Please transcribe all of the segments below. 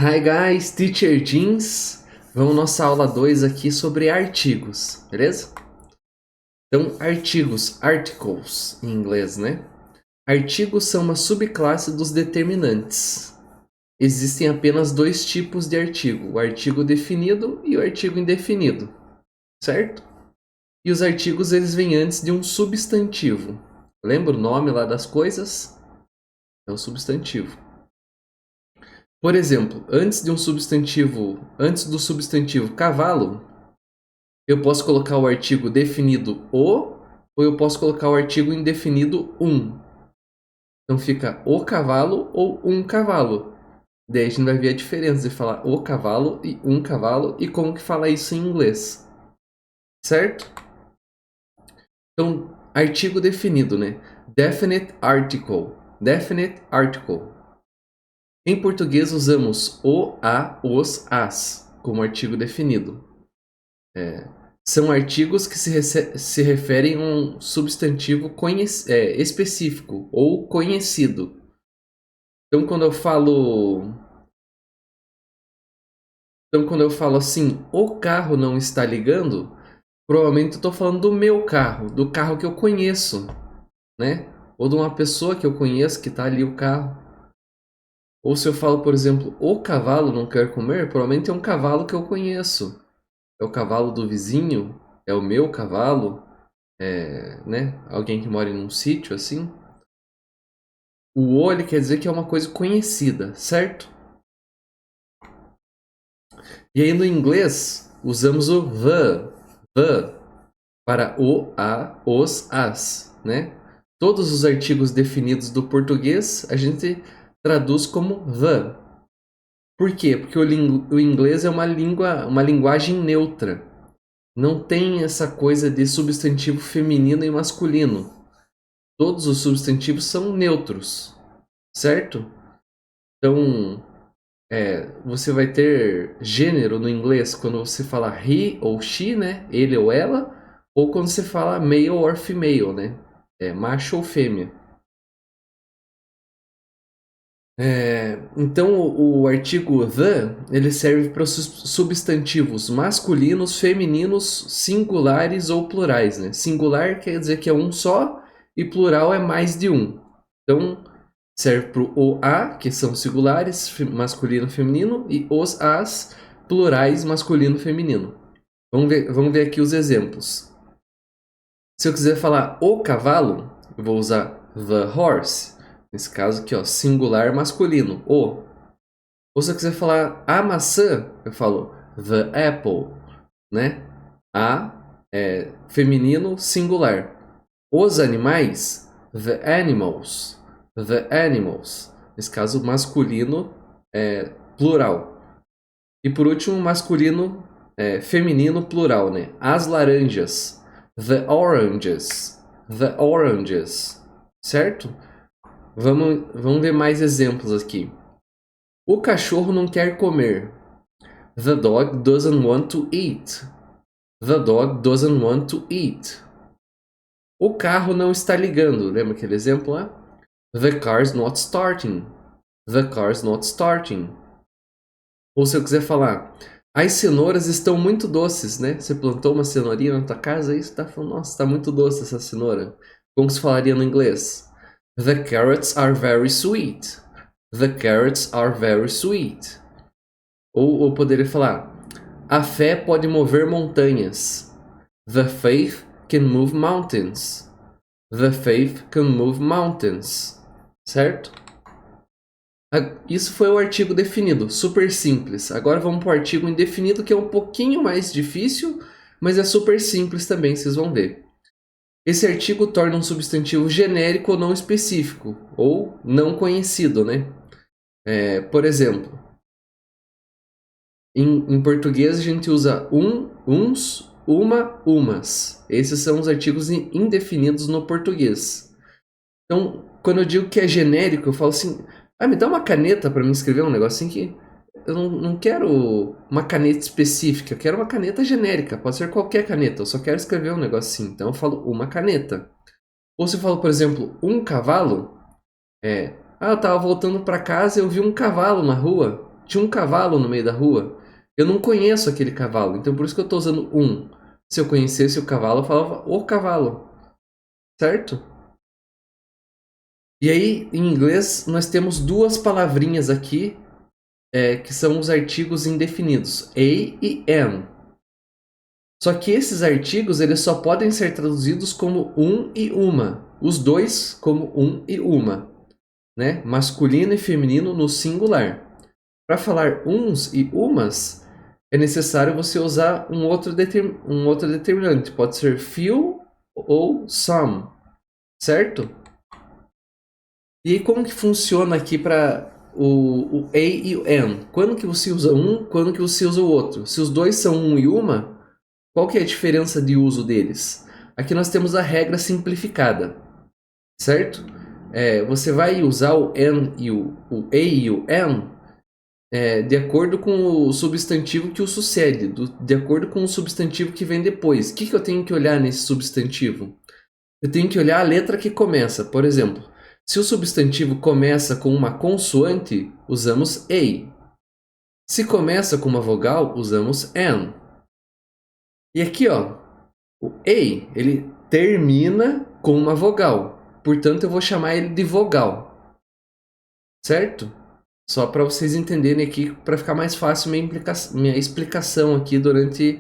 Hi guys, Teacher Jeans. Vamos nossa aula 2 aqui sobre artigos, beleza? Então, artigos, articles em inglês, né? Artigos são uma subclasse dos determinantes. Existem apenas dois tipos de artigo, o artigo definido e o artigo indefinido, certo? E os artigos eles vêm antes de um substantivo. Lembra o nome lá das coisas? É o substantivo. Por exemplo, antes do substantivo cavalo, eu posso colocar o artigo definido o, ou eu posso colocar o artigo indefinido um. Então fica o cavalo ou um cavalo. Daí a gente vai ver a diferença de falar o cavalo e um cavalo e como que fala isso em inglês. Certo? Então, artigo definido, né? Definite article. Definite article. Em português usamos o, a, os, as como artigo definido. São artigos que se referem a um substantivo específico ou conhecido. Então, quando eu falo assim, o carro não está ligando, provavelmente eu estou falando do meu carro, do carro que eu conheço, né? Ou de uma pessoa que eu conheço que está ali o carro. Ou se eu falo, por exemplo, o cavalo não quer comer, provavelmente é um cavalo que eu conheço. É o cavalo do vizinho, é o meu cavalo, né? Alguém que mora em um sítio assim. O o ele quer dizer que é uma coisa conhecida, certo? E aí no inglês usamos o the para o, a, os, as, né? Todos os artigos definidos do português a gente traduz como the. Por quê? Porque o inglês é uma linguagem neutra. Não tem essa coisa de substantivo feminino e masculino. Todos os substantivos são neutros, certo? Então, você vai ter gênero no inglês quando você fala he ou she, né? Ele ou ela, ou quando você fala male or female, né? Macho ou fêmea. Então, o artigo the, ele serve para os substantivos masculinos, femininos, singulares ou plurais, né? Singular quer dizer que é um só e plural é mais de um. Então, serve para o a, que são singulares, masculino, feminino, e os as, plurais, masculino, feminino. Vamos ver aqui os exemplos. Se eu quiser falar o cavalo, eu vou usar the horse. Nesse caso aqui, ó, singular masculino, o. Ou se eu quiser falar a maçã, eu falo the apple, né? A é feminino singular. Os animais, the animals. The animals. Nesse caso, masculino plural. E por último, masculino feminino plural, né? As laranjas. The oranges. The oranges. Certo? Vamos ver mais exemplos aqui. O cachorro não quer comer. The dog doesn't want to eat. The dog doesn't want to eat. O carro não está ligando. Lembra aquele exemplo lá? The car's not starting. The car's not starting. Ou se eu quiser falar, as cenouras estão muito doces, né? Você plantou uma cenourinha na tua casa e você está falando, nossa, está muito doce essa cenoura. Como se falaria no inglês? The carrots are very sweet. The carrots are very sweet. Ou poderia falar, a fé pode mover montanhas. The faith can move mountains. The faith can move mountains. Certo? Isso foi o artigo definido, super simples. Agora vamos para o artigo indefinido, que é um pouquinho mais difícil, mas é super simples também, vocês vão ver. Esse artigo torna um substantivo genérico ou não específico, ou não conhecido, né? Por exemplo, em português a gente usa uns, uma, umas. Esses são os artigos indefinidos no português. Então, quando eu digo que é genérico, eu falo assim, me dá uma caneta para me escrever um negocinho que eu não quero uma caneta específica, eu quero uma caneta genérica, pode ser qualquer caneta, eu só quero escrever um negocinho, então eu falo uma caneta. Ou se eu falo, por exemplo, um cavalo, eu tava voltando para casa e eu vi um cavalo na rua. Tinha um cavalo no meio da rua. Eu não conheço aquele cavalo, então por isso que eu estou usando um. Se eu conhecesse o cavalo, eu falava o cavalo, certo? E aí, em inglês, nós temos duas palavrinhas aqui, que são os artigos indefinidos, a e am. Só que esses artigos eles só podem ser traduzidos como um e uma. Os dois como um e uma, né? Masculino e feminino no singular. Para falar uns e umas, é necessário você usar um outro determinante. Pode ser few ou some, certo? E aí como que funciona aqui para o a e o an? Quando que você usa um, quando que você usa o outro? Se os dois são um e uma, qual que é a diferença de uso deles? Aqui nós temos a regra simplificada, certo? Você vai usar o an e o a e o an de acordo com o substantivo que o sucede, de acordo com o substantivo que vem depois. O que eu tenho que olhar nesse substantivo? Eu tenho que olhar a letra que começa. Por exemplo, se o substantivo começa com uma consoante, usamos a. Se começa com uma vogal, usamos an. E aqui, ó, o a, ele termina com uma vogal. Portanto, eu vou chamar ele de vogal. Certo? Só para vocês entenderem aqui, para ficar mais fácil minha explicação aqui durante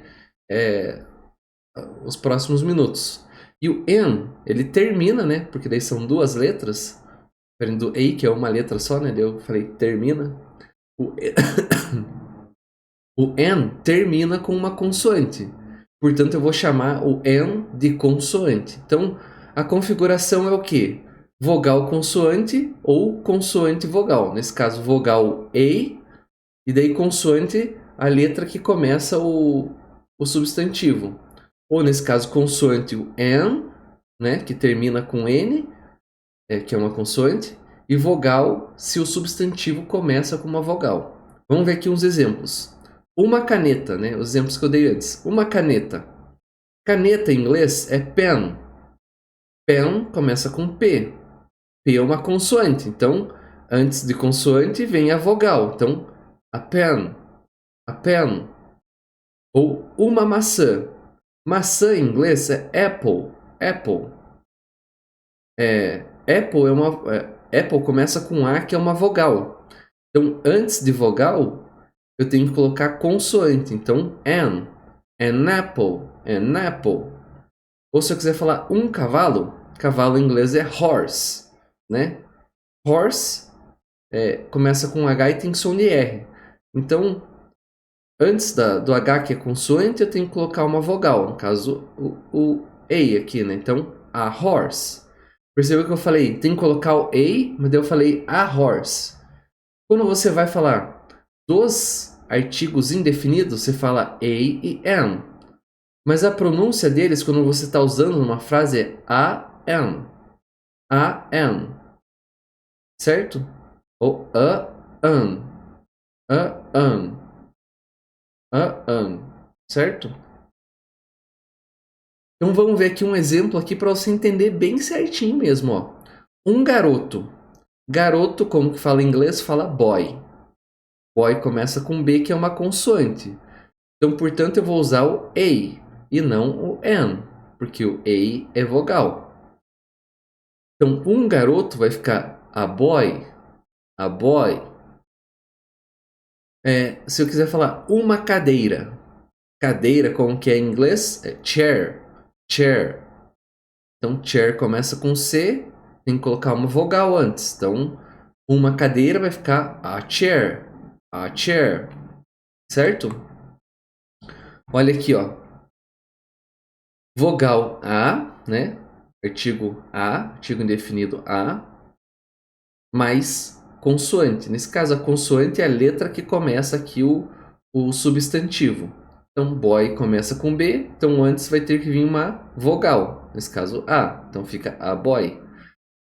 os próximos minutos. E o an, ele termina, né? Porque daí são duas letras. Do a, que é uma letra só, né? Eu falei termina. O an termina com uma consoante. Portanto, eu vou chamar o an de consoante. Então, a configuração é o quê? Vogal consoante ou consoante vogal. Nesse caso, vogal a, e daí consoante a letra que começa o substantivo. Ou nesse caso, consoante o an, né, que termina com n, que é uma consoante, e vogal se o substantivo começa com uma vogal. Vamos ver aqui uns exemplos. Uma caneta, né, os exemplos que eu dei antes. Uma caneta. Caneta em inglês é pen. Pen começa com P. P é uma consoante, então antes de consoante vem a vogal. Então, a pen, a pen. Ou uma maçã. Maçã em inglês é apple, apple. Apple é uma Apple começa com A, que é uma vogal. Então, antes de vogal, eu tenho que colocar consoante. Então, an apple, an apple. Ou se eu quiser falar um cavalo, cavalo em inglês é horse, né? Horse começa com H e tem som de R. Então, antes do H, que é consoante, eu tenho que colocar uma vogal. No caso, o A aqui, né? Então, a horse. Percebeu que eu falei, tem que colocar o a, mas daí eu falei a horse. Quando você vai falar dos artigos indefinidos, você fala a e an. Mas a pronúncia deles, quando você está usando numa frase, é a an. A an. Certo? Ou a an. A an. A an. Certo? Então vamos ver aqui um exemplo aqui para você entender bem certinho mesmo, ó. Um garoto. Garoto, como que fala em inglês, fala boy. Boy começa com B, que é uma consoante. Então, portanto, eu vou usar o A e não o N, porque o A é vogal. Então, um garoto vai ficar a boy, a boy. Se eu quiser falar uma cadeira. Cadeira, como que é em inglês? É chair, chair. Então, chair começa com C, tem que colocar uma vogal antes. Então, uma cadeira vai ficar a chair, certo? Olha aqui, ó. Vogal A, né? Artigo A, artigo indefinido A, mais consoante. Nesse caso, a consoante é a letra que começa aqui o substantivo. Então, boy começa com B, então antes vai ter que vir uma vogal. Nesse caso, A. Então fica a boy.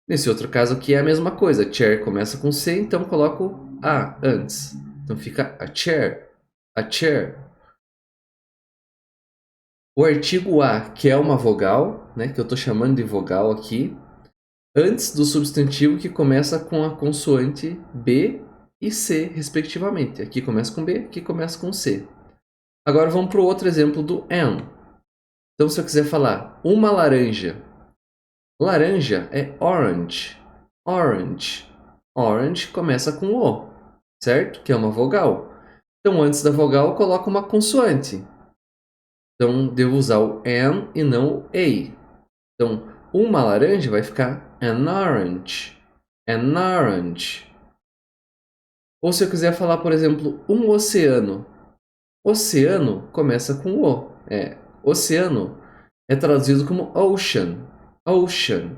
Nesse outro caso aqui é a mesma coisa. Chair começa com C, então coloco A antes. Então fica a chair. A chair. O artigo A, que é uma vogal, né, que eu estou chamando de vogal aqui, antes do substantivo que começa com a consoante B e C, respectivamente. Aqui começa com B, aqui começa com C. Agora vamos para o outro exemplo do N. Então, se eu quiser falar uma laranja, laranja é orange. Orange. Orange começa com O, certo? Que é uma vogal. Então, antes da vogal, eu coloco uma consoante. Então, devo usar o N e não o A. Então, uma laranja vai ficar an orange. An orange. Ou se eu quiser falar, por exemplo, um oceano. Oceano começa com O. Oceano é traduzido como ocean. Ocean.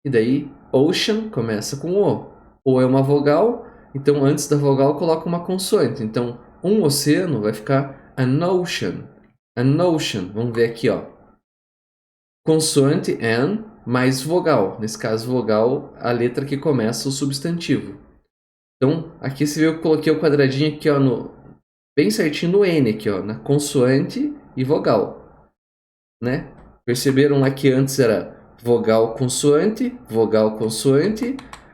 E daí, ocean começa com O. O é uma vogal, então antes da vogal coloca uma consoante. Então, um oceano vai ficar an ocean. An ocean. Vamos ver aqui, ó. Consoante an mais vogal. Nesse caso, vogal, a letra que começa o substantivo. Então, aqui você viu que eu coloquei o quadradinho aqui, ó, bem certinho no N aqui, ó, na consoante e vogal, né? Perceberam lá que antes era vogal, consoante,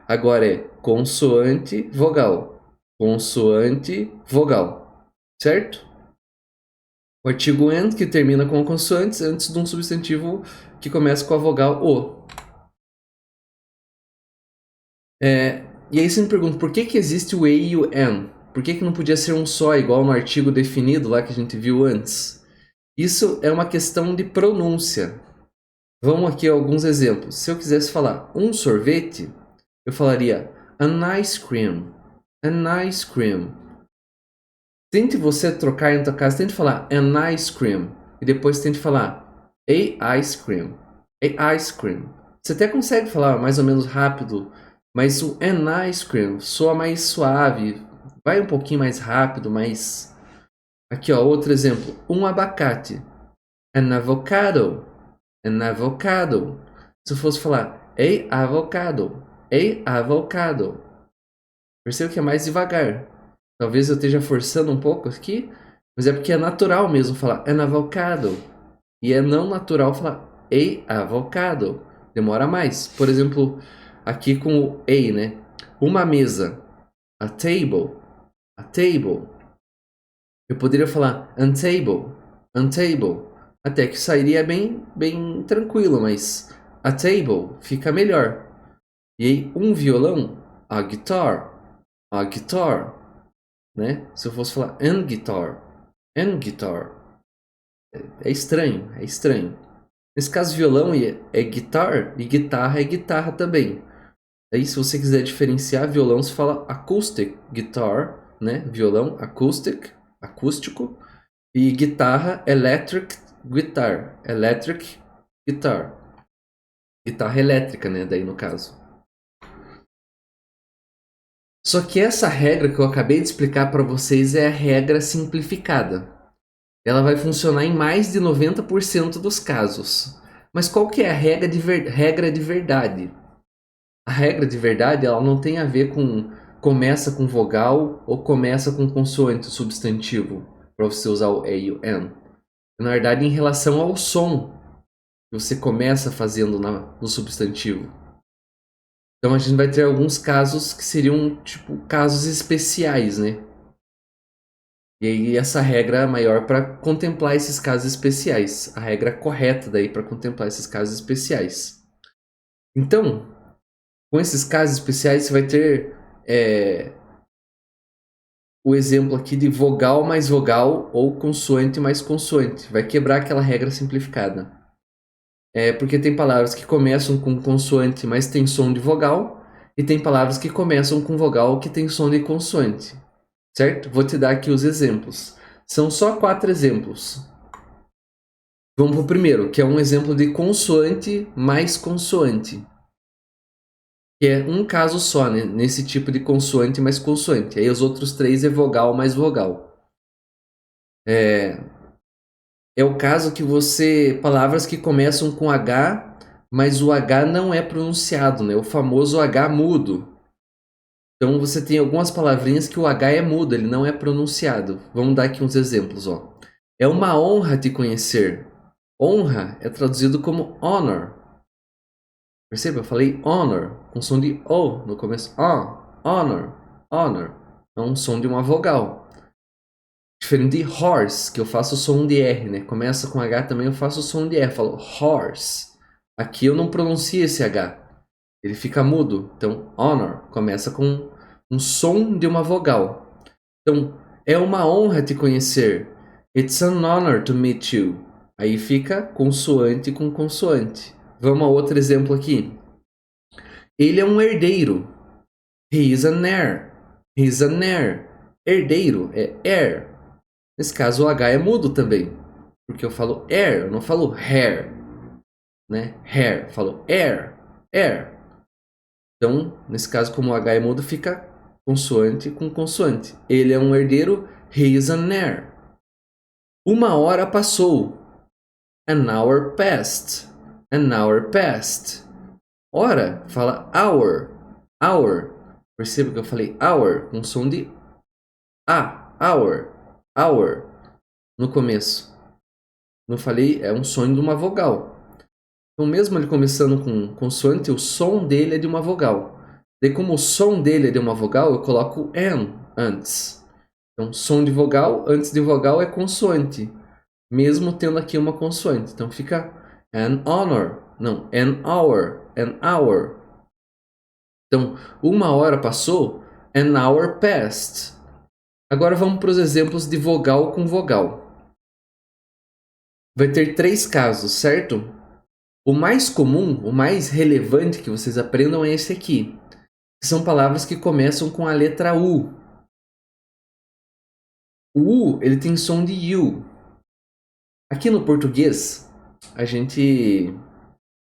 agora é consoante, vogal, certo? O artigo and, que termina com consoantes, antes de um substantivo que começa com a vogal O. E aí você me pergunta, por que existe o A e o N? Por que não podia ser um só, igual no artigo definido lá que a gente viu antes? Isso é uma questão de pronúncia. Vamos aqui a alguns exemplos. Se eu quisesse falar um sorvete, eu falaria an ice cream. An ice cream. Tente você trocar em tua casa, tente falar an ice cream. E depois tente falar a ice cream. A ice cream. Você até consegue falar mais ou menos rápido, mas o an ice cream soa mais suave. Vai um pouquinho mais rápido, mais... Aqui, ó, outro exemplo. Um abacate. An avocado. An avocado. Se eu fosse falar a avocado. A avocado. Perceba que é mais devagar. Talvez eu esteja forçando um pouco aqui, mas é porque é natural mesmo falar an avocado. E é não natural falar a avocado. Demora mais. Por exemplo, aqui com o a, né? Uma mesa. A table. A table. Eu poderia falar untable. Untable. Até que sairia bem tranquilo, mas a table fica melhor. E aí, um violão, a guitar, né? Se eu fosse falar an guitar, é estranho, é estranho. Nesse caso, violão é guitar e guitarra é guitarra também. Aí, se você quiser diferenciar violão, você fala acoustic guitar, né? Violão, acústico. E guitarra, electric guitar. Guitarra elétrica, né? Daí no caso. Só que essa regra que eu acabei de explicar para vocês é a regra simplificada. Ela vai funcionar em mais de 90% dos casos. Mas qual que é a regra de verdade? A regra de verdade, ela não tem a ver com começa com vogal ou começa com consoante substantivo, para você usar o A e o N. Na verdade, em relação ao som que você começa fazendo no substantivo. Então a gente vai ter alguns casos que seriam tipo casos especiais, né? E aí essa regra maior para contemplar esses casos especiais, a regra correta daí para contemplar esses casos especiais. Então, com esses casos especiais você vai ter o exemplo aqui de vogal mais vogal ou consoante mais consoante. Vai quebrar aquela regra simplificada. Porque tem palavras que começam com consoante, mas tem som de vogal, e tem palavras que começam com vogal que tem som de consoante. Certo? Vou te dar aqui os exemplos. São só 4 exemplos. Vamos para o primeiro, que é um exemplo de consoante mais consoante. Que é um caso só, né? Nesse tipo de consoante mais consoante. Aí os outros 3 é vogal mais vogal. É o caso que palavras que começam com H, mas o H não é pronunciado, né? O famoso H mudo. Então você tem algumas palavrinhas que o H é mudo, ele não é pronunciado. Vamos dar aqui uns exemplos, ó. É uma honra te conhecer. Honra é traduzido como honor. Perceba, eu falei honor, com som de O no começo. Honor. honor. É um som de uma vogal. Diferente de horse, que eu faço o som de R, né? Começa com H também, eu faço o som de R. Eu falo horse. Aqui eu não pronuncio esse H. Ele fica mudo. Então, honor começa com um som de uma vogal. Então, é uma honra te conhecer. It's an honor to meet you. Aí fica consoante com consoante. Vamos a outro exemplo aqui. Ele é um herdeiro. He is an heir. He is an heir. Herdeiro é heir. Nesse caso, o H é mudo também. Porque eu falo heir, eu não falo hair. Né? Hair, eu falo heir. Heir. Então, nesse caso, como o H é mudo, fica consoante com consoante. Ele é um herdeiro. He is an heir. Uma hora passou. An hour passed. An hour passed. Hora, fala hour. Hour. Perceba que eu falei hour com som de A. Hour. Hour. No começo. Não falei, é um som de uma vogal. Então, mesmo ele começando com consoante, o som dele é de uma vogal. Daí, como o som dele é de uma vogal, eu coloco an antes. Então, som de vogal, antes de vogal é consoante. Mesmo tendo aqui uma consoante. Então, fica an honor. Não, an hour. An hour. Então, uma hora passou, an hour passed. Agora vamos para os exemplos de vogal com vogal. Vai ter 3 casos, certo? O mais comum, o mais relevante que vocês aprendam é esse aqui. São palavras que começam com a letra U. O U, ele tem som de U. Aqui no português, a gente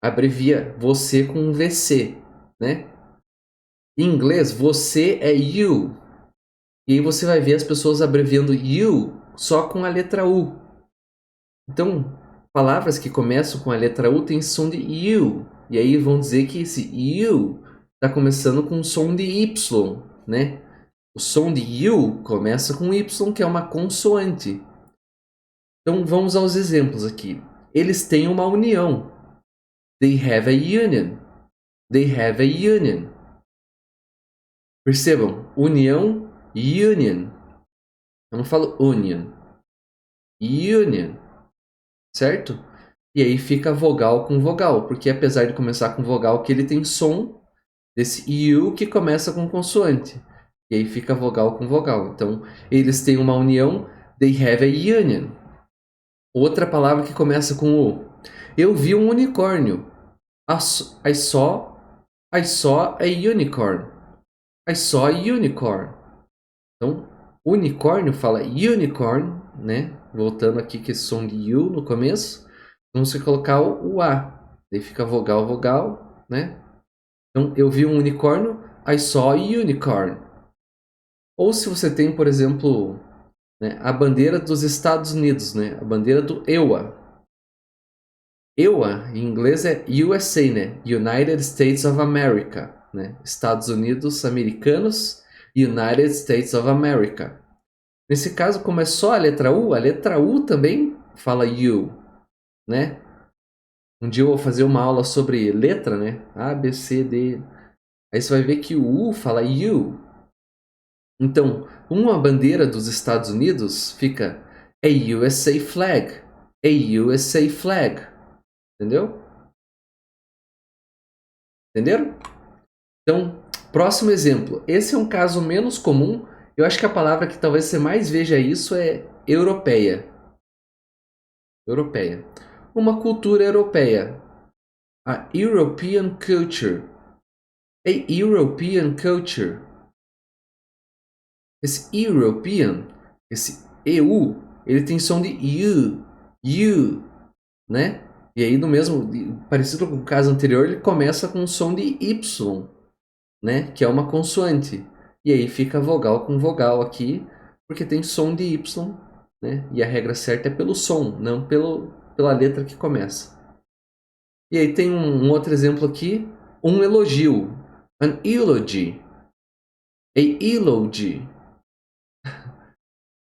abrevia você com um VC, né? Em inglês, você é you. E aí você vai ver as pessoas abreviando you só com a letra U. Então, palavras que começam com a letra U têm som de you. E aí vão dizer que esse you está começando com som de Y, né? O som de you começa com Y, que é uma consoante. Então, vamos aos exemplos aqui. Eles têm uma união. They have a union. They have a union. Percebam, união, union. Eu não falo union. Union. Certo? E aí fica vogal com vogal, porque apesar de começar com vogal, que ele tem som desse U que começa com consoante. E aí fica vogal com vogal. Então, eles têm uma união. They have a union. Outra palavra que começa com U. Eu vi um unicórnio. I saw a unicorn. I saw a unicorn. Então, unicórnio fala unicorn, né? Voltando aqui que esse som de U no começo. Vamos colocar o A. Daí fica vogal, vogal, né? Então, eu vi um unicórnio. I saw a unicorn. Ou se você tem, por exemplo, né, a bandeira dos Estados Unidos, né? A bandeira do EUA. EUA, em inglês, é USA, né? United States of America, né? Estados Unidos americanos, United States of America. Nesse caso, como é só a letra U também fala U, né? Um dia eu vou fazer uma aula sobre letra, né? A, B, C, D. Aí você vai ver que o U fala U. Então, uma bandeira dos Estados Unidos fica a USA flag. A USA flag. Entendeu? Entenderam? Então, próximo exemplo. Esse é um caso menos comum. Eu acho que a palavra que talvez você mais veja isso é europeia. Europeia. Uma cultura europeia. A European culture. A European culture. Esse European, esse EU, ele tem som de U, né? E aí, no mesmo, parecido com o caso anterior, ele começa com um som de Y, né? Que é uma consoante. E aí fica vogal com vogal aqui, porque tem som de Y, né? E a regra certa é pelo som, não pela letra que começa. E aí tem um outro exemplo aqui, um elogio. An eulogy. A eulogy.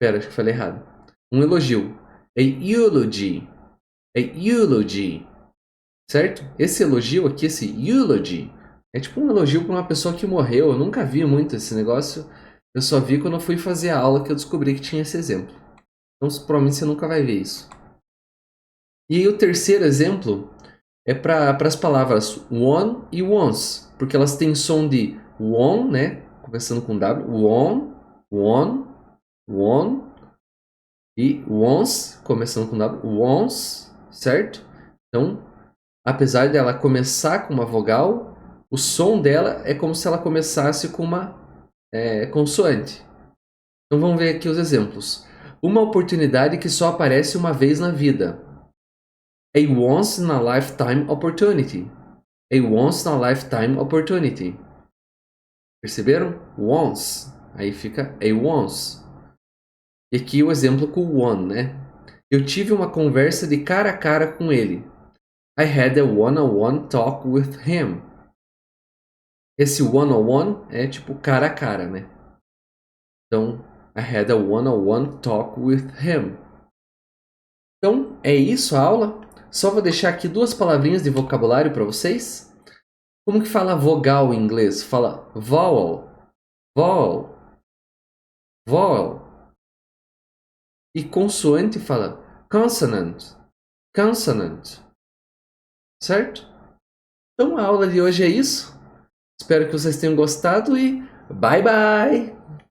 Pera, acho que falei errado. Um elogio. A eulogy. A eulogy. Certo? Esse elogio aqui, esse eulogy, é tipo um elogio para uma pessoa que morreu. Eu nunca vi muito esse negócio. Eu só vi quando eu fui fazer a aula que eu descobri que tinha esse exemplo. Então, provavelmente você nunca vai ver isso. E aí, o terceiro exemplo é para as palavras one e once, porque elas têm som de one, né? Começando com W, one, one, e once, começando com W, once, certo? Então, apesar dela começar com uma vogal, o som dela é como se ela começasse com uma consoante. Então vamos ver aqui os exemplos. Uma oportunidade que só aparece uma vez na vida. A once in a lifetime opportunity. A once in a lifetime opportunity. Perceberam? Once. Aí fica a once. E aqui o exemplo com o one, né? Eu tive uma conversa de cara a cara com ele. I had a one-on-one talk with him. Esse one-on-one é tipo cara a cara, né? Então, I had a one-on-one talk with him. Então, é isso a aula. Só vou deixar aqui duas palavrinhas de vocabulário para vocês. Como que fala vogal em inglês? Fala vowel, vowel, vowel. E consoante fala consonant, consonant. Certo? Então, a aula de hoje é isso. Espero que vocês tenham gostado e bye bye!